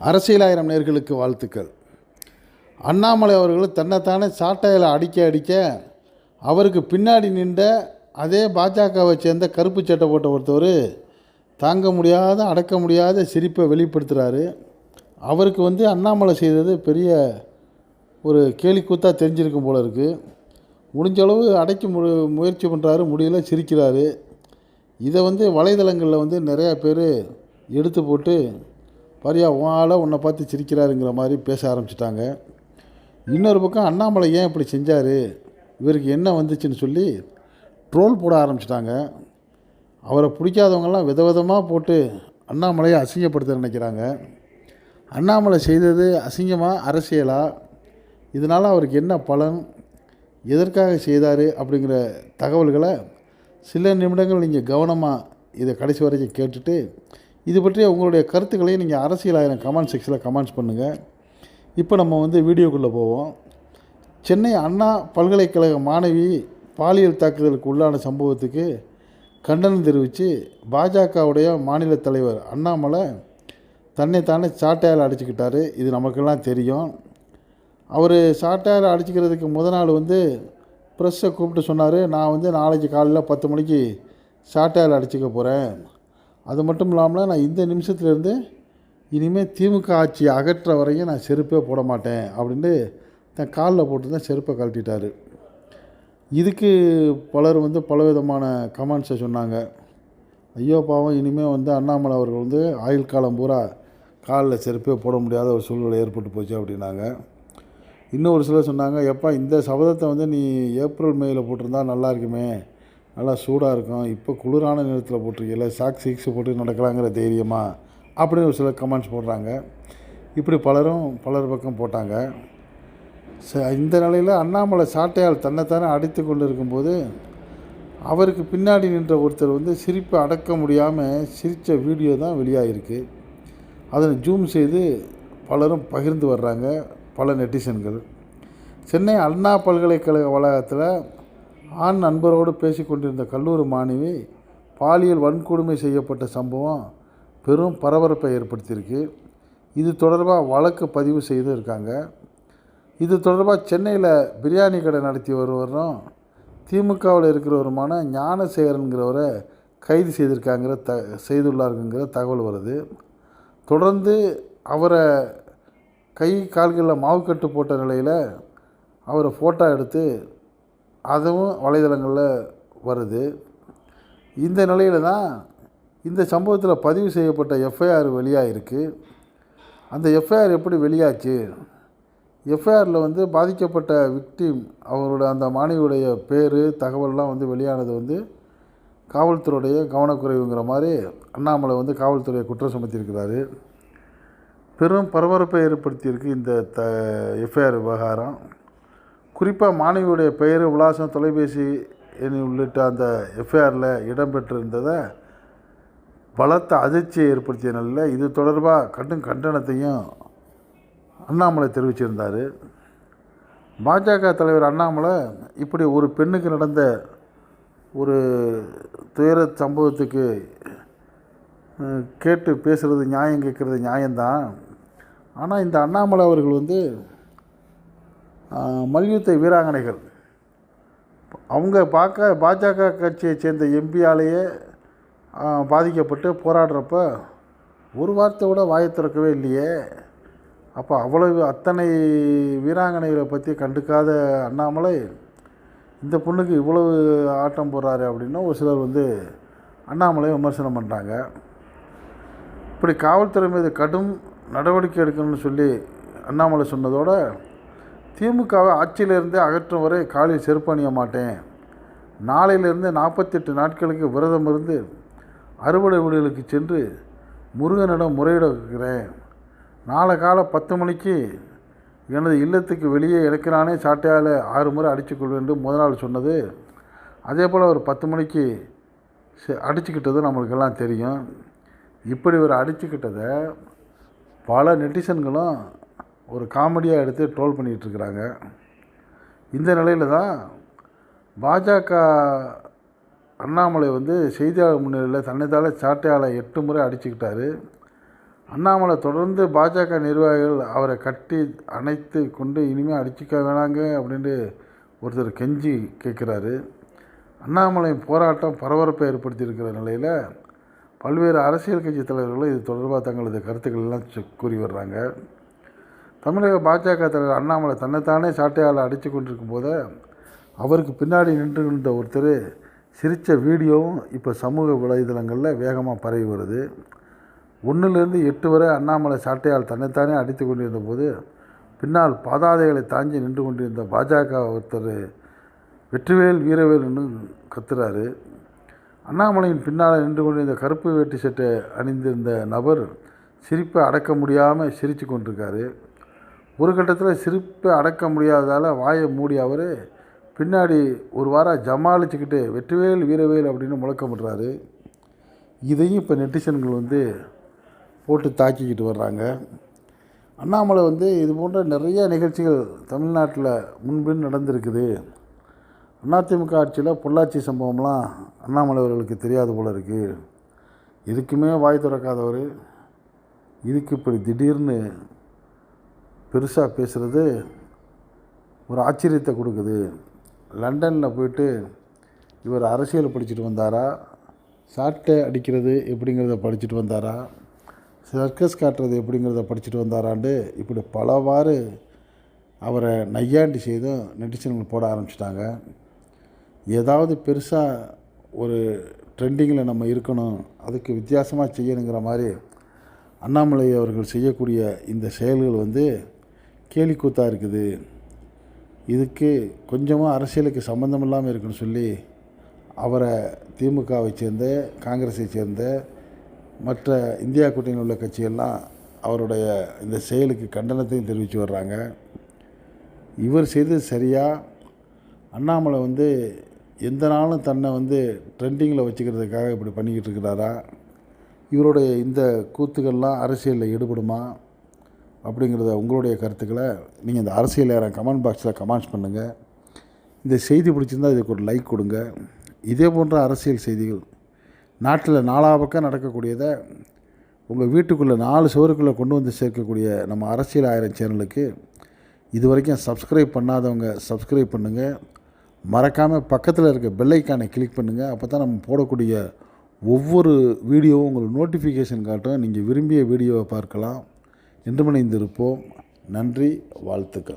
அரசியலாயிரம் நேர்களுக்கு வாழ்த்துக்கள். அண்ணாமலை அவர்கள் தன்னைத்தானே சாட்டையில் அடிக்க அவருக்கு பின்னாடி நின்ற அதே பாஜகவை சேர்ந்த கருப்பு சட்டை போட்ட ஒருத்தவர் தாங்க முடியாத அடக்க முடியாத சிரிப்பை வெளிப்படுத்துகிறாரு. அவருக்கு அண்ணாமலை செய்தது பெரிய ஒரு கேலிக்கூத்தாக தெரிஞ்சிருக்கும் போல இருக்குது. முடிஞ்ச அளவு அடைக்க முயற்சி பண்ணுறாரு, முடியல, சிரிக்கிறாரு. இதை வலைதளங்களில் நிறையா பேர் எடுத்து போட்டு பாரியா உன் உன்னை பார்த்து சிரிக்கிறாருங்கிற மாதிரி பேச ஆரம்பிச்சிட்டாங்க. இன்னொரு பக்கம் அண்ணாமலை ஏன் இப்படி செஞ்சார், இவருக்கு என்ன வந்துச்சுன்னு சொல்லி ட்ரோல் போட ஆரம்பிச்சிட்டாங்க. அவரை பிடிக்காதவங்கெல்லாம் விதவிதமாக போட்டு அண்ணாமலையை அசிங்கப்படுத்த நினைக்கிறாங்க. அண்ணாமலை செய்தது அசிங்கமாக அரசியலா, இதனால் அவருக்கு என்ன பலன், எதற்காக செய்தார் அப்படிங்கிற தகவல்களை சில நிமிடங்கள் நீங்கள் கவனமாக இதை கடைசி வரைக்கும் கேட்டுட்டு இது பற்றி உங்களுடைய கருத்துக்களையும் நீங்கள் அரசியலாயிரம் கமெண்ட் செக்ஷனில் கமெண்ட்ஸ் பண்ணுங்கள். இப்போ நம்ம வீடியோக்குள்ளே போவோம். சென்னை அண்ணா பல்கலைக்கழக மாணவி பாலியல் தாக்குதலுக்கு உள்ளான சம்பவத்துக்கு கண்டனம் தெரிவித்து பாஜகவுடைய மாநில தலைவர் அண்ணாமலை தன்னைத்தானே சாட்டையால் அடிச்சுக்கிட்டார். இது நமக்கெல்லாம் தெரியும். அவர் சாட்டையால் அடிச்சுக்கிறதுக்கு நாள் ப்ரெஸ்ஸை கூப்பிட்டு சொன்னார், நான் நாளைக்கு காலையில் 10 மணிக்கு சாட்டையால் அடிச்சுக்க போகிறேன். அது மட்டும் இல்லாமல் நான் இந்த நிமிஷத்துலேருந்து இனிமேல் திமுக ஆட்சியை அகற்ற வரையும் நான் செருப்பே போட மாட்டேன் அப்படின்னு தன் காலில் போட்டு தான் செருப்பை கழட்டிட்டார். இதுக்கு பலர் பலவிதமான கமெண்ட்ஸை சொன்னாங்க. ஐயோ பாவம், இனிமேல் அண்ணாமலை அவர்கள் ஆயுள் காலம் பூரா காலில் செருப்பே போட முடியாத ஒரு சூழ்நிலை ஏற்பட்டு போச்சு அப்படின்னாங்க. இன்னும் ஒரு சிலர் சொன்னாங்க, எப்பா இந்த சபதத்தை நீ ஏப்ரல் மேயில் போட்டிருந்தா நல்லா இருக்குமே, நல்லா சூடாக இருக்கும், இப்போ குளிரான நேரத்தில் போட்டிருக்கீங்கள, சாக்ஸ் போட்டு நடக்கலாங்கிற தைரியமா அப்படின்னு ஒரு சிலர் கமெண்ட்ஸ் போடுறாங்க. இப்படி பலர் பக்கம் போட்டாங்க. இந்த நிலையில் அண்ணாமலை சாட்டையால் தன்னைத்தானே அடித்து கொண்டு இருக்கும்போது அவருக்கு பின்னாடி நின்ற ஒருத்தர் சிரிப்பை அடக்க முடியாமல் சிரித்த வீடியோ தான் வெளியாகிருக்கு. அதனை ஜூம் செய்து பலரும் பகிர்ந்து வர்றாங்க, பல நெட்டிசன்கள். சென்னை அண்ணா பல்கலைக்கழக வளாகத்தில் ஆண் நண்பரோடு பேசி கொண்டிருந்த கல்லூரி மாணவி பாலியல் வன்கொடுமை செய்யப்பட்ட சம்பவம் பெரும் பரபரப்பை ஏற்படுத்தியிருக்கு. இது தொடர்பாக வழக்கு பதிவு செய்து இருக்காங்க. இது தொடர்பாக சென்னையில் பிரியாணி கடை நடத்தி வருவரும் திமுகவில் இருக்கிறவருமான ஞானசேகரன்கிறவரை கைது செய்துள்ளாருங்கிற தகவல் வருது. தொடர்ந்து அவரை கை கால்களில் மாவுக்கட்டு போட்ட நிலையில் அவரை ஃபோட்டோ எடுத்து அதுவும் வலைதளங்களில் வருது. இந்த நிலையில் தான் இந்த சம்பவத்தில் பதிவு செய்யப்பட்ட எஃப்ஐஆர் வெளியாகிருக்கு. அந்த எஃப்ஐஆர் எப்படி வெளியாச்சு, எஃப்ஐஆரில் பாதிக்கப்பட்ட விக்டிம் அவரோட அந்த மாணவியுடைய பேர் தகவல்லாம் வெளியானது காவல்துறையுடைய கவனக்குறைவுங்கிற மாதிரி அண்ணாமலை காவல்துறையை குற்றம் சுமத்தியிருக்கிறாரு. பெரும் பரபரப்பை ஏற்படுத்தியிருக்கு இந்த எஃப்ஐஆர் விவகாரம். குறிப்பாக மாணவியுடைய பெயர், விலாசம், தொலைபேசி எண் உள்ளிட்ட அந்த எஃப்ஐஆரில் இடம்பெற்றிருந்ததை பலத்த அதிர்ச்சியை ஏற்படுத்திய நிலையில் இது தொடர்பாக கடும் கண்டனத்தையும் அண்ணாமலை தெரிவிச்சிருந்தார். பாஜக தலைவர் அண்ணாமலை இப்படி ஒரு பெண்ணுக்கு நடந்த ஒரு துயர சம்பவத்துக்கு கேட்டு பேசுகிறது நியாயம், கேட்குறது நியாயம்தான். ஆனால் இந்த அண்ணாமலை அவர்கள் மல்யுத்த வீராங்கனைகள் அவங்க பாஜக கட்சியை சேர்ந்த எம்பியாலேயே பாதிக்கப்பட்டு போராடுறப்ப ஒரு வார்த்தை கூட வாயை திறக்கவே இல்லையே. அப்போ அத்தனை வீராங்கனைகளை பற்றி கண்டுக்காத அண்ணாமலை இந்த பொண்ணுக்கு இவ்வளவு ஆட்டம் போடுறாரு அப்படின்னு ஒரு சிலர் அண்ணாமலையை விமர்சனம் பண்ணுறாங்க. இப்படி காவல்துறை மீது கடும் நடவடிக்கை எடுக்கணும்னு சொல்லி அண்ணாமலை சொன்னதோடு திமுகவை ஆட்சியிலிருந்தே அகற்றும் வரை காலில் செருப்பு அணிய மாட்டேன், நாளையிலிருந்து 48 நாட்களுக்கு விரதம் இருந்து அறுவடை வீடுகளுக்கு சென்று முருகனிடம் முறையிடுகிறேன், நாளை காலை 10 மணிக்கு எனது இல்லத்துக்கு வெளியே எனக்கு நானே சாட்டையால் 6 முறை அடித்துக்கொள்வேன் என்று நாள் சொன்னது. அதே போல் ஒரு 10 மணிக்கு அடிச்சுக்கிட்டது நம்மளுக்கெல்லாம் தெரியும். இப்படி ஒரு அடிச்சுக்கிட்டதை பல நெட்டிசன்களும் ஒரு காமெடியாக எடுத்து ட்ரோல் பண்ணிகிட்ருக்குறாங்க. இந்த நிலையில் தான் பாஜக அண்ணாமலை செய்தியாளர் முன்னிலையில் தன்னைத்தால் சாட்டையால் 8 முறை அடிச்சுக்கிட்டார். அண்ணாமலை தொடர்ந்து பாஜக நிர்வாகிகள் அவரை கட்டி அணைத்து கொண்டு இனிமேல் அடிச்சிக்க வேணாங்க அப்படின்ட்டு ஒருத்தர் கெஞ்சி கேட்குறாரு. அண்ணாமலை போராட்டம் பரபரப்பை ஏற்படுத்தியிருக்கிற நிலையில் பல்வேறு அரசியல் கட்சி தலைவர்களும் இது தொடர்பாக தங்களது கருத்துக்கள் எல்லாம் கூறி வர்றாங்க. தமிழக பாஜக தலைவர் அண்ணாமலை தன்னைத்தானே சாட்டையால் அடித்து கொண்டிருக்கும் போது அவருக்கு பின்னாடி நின்று கொண்ட ஒருத்தர் சிரித்த வீடியோவும் இப்போ சமூக வலைதளங்களில் வேகமாக பரவி வருது. 1லேருந்து 8 வரை அண்ணாமலை சாட்டையால் தன்னைத்தானே அடித்து கொண்டிருந்த போது பின்னால் பாதாதைகளை தாங்கி நின்று கொண்டிருந்த பாஜக ஒருத்தர் வெற்றிவேல் வீரவேல்னு கத்துறாரு. அண்ணாமலையின் பின்னால் நின்று கொண்டிருந்த கருப்பு வேட்டி சட்டை அணிந்திருந்த நபர் சிரிப்பை அடக்க முடியாமல் சிரித்து கொண்டிருக்காரு. ஒரு கட்டத்தில் சிரிப்பை அடக்க முடியாததால் வாயை மூடி அவர் பின்னாடி ஒரு வாரம் ஜமாளிச்சுக்கிட்டு வெற்றிவேல் வீரவேல் அப்படின்னு முழக்கமிடுறாரு. இதையும் இப்போ நெட்டிசன்கள் போட்டு தாக்கிக்கிட்டு வர்றாங்க. அண்ணாமலை இது போன்ற நிறைய நிகழ்ச்சிகள் தமிழ்நாட்டில் முன்பின் நடந்திருக்குது. அதிமுக ஆட்சியில் பொள்ளாச்சி சம்பவம்லாம் அண்ணாமலை அவர்களுக்கு தெரியாது போல இருக்குது. இதுக்குமே வாய் திறக்காதவர் இதுக்கு இப்படி திடீர்னு பெருசாக பேசுகிறது ஒரு ஆச்சரியத்தை கொடுக்குது. லண்டனில் போயிட்டு இவர் அரசியல் படிச்சுட்டு வந்தாரா, சாட்டை அடிக்கிறது எப்படிங்கிறத படிச்சுட்டு வந்தாரா, சர்க்கஸ் காட்டுறது எப்படிங்கிறத படிச்சுட்டு வந்தாராண்டு இப்படி பலவாறு அவரை நையாண்டி செய்தும் நெட்டிசன்கள் போட ஆரம்பிச்சிட்டாங்க. ஏதாவது பெருசாக ஒரு ட்ரெண்டிங்கில் நம்ம இருக்கணும், அதுக்கு வித்தியாசமாக செய்யணுங்கிற மாதிரி அண்ணாமலை அவர்கள் செய்யக்கூடிய இந்த செயல்கள் கேலிக்கூத்தாக இருக்குது. இதுக்கு கொஞ்சமாக அரசியலுக்கு சம்மந்தம் இல்லாமல் இருக்குன்னு சொல்லி அவரை திமுகவை சேர்ந்த, காங்கிரஸை சேர்ந்த, மற்ற இந்தியா கூட்டணியில் உள்ள கட்சிகள்லாம் அவருடைய இந்த செயலுக்கு கண்டனத்தையும் தெரிவித்து வர்றாங்க. இவர் செய்தது சரியா? அண்ணாமலை எந்த நாளும் தன்னை ட்ரெண்டிங்கில் வச்சுக்கிறதுக்காக இப்படி பண்ணிக்கிட்டு இருக்கிறாரா? இவருடைய இந்த கூத்துக்கள்லாம் அரசியலில் ஈடுபடுமா அப்படிங்கிறத உங்களுடைய கருத்துக்களை நீங்கள் இந்த அரசியல் யாரை கமெண்ட் பாக்ஸில் கமெண்ட்ஸ் பண்ணுங்கள். இந்த செய்தி பிடிச்சிருந்தால் இதுக்கு ஒரு லைக் கொடுங்க. இதே போன்ற அரசியல் செய்திகள் நாட்டில் 4 பக்கம் நடக்கக்கூடியதை உங்கள் வீட்டுக்குள்ளே 4 சுவருக்குள்ளே கொண்டு சேர்க்கக்கூடிய நம்ம அரசியல் 1000 சேனலுக்கு இது வரைக்கும் சப்ஸ்கிரைப் பண்ணாதவங்க சப்ஸ்கிரைப் பண்ணுங்கள். மறக்காமல் பக்கத்தில் இருக்க பெல் ஐக்கானை கிளிக் பண்ணுங்கள். அப்போ தான் நம்ம போடக்கூடிய ஒவ்வொரு வீடியோவும் உங்களுக்கு நோட்டிஃபிகேஷன் காட்டும். நீங்கள் விரும்பிய வீடியோவை பார்க்கலாம். இன்று இணைந்திருப்போம். நன்றி, வாழ்த்துக்கள்.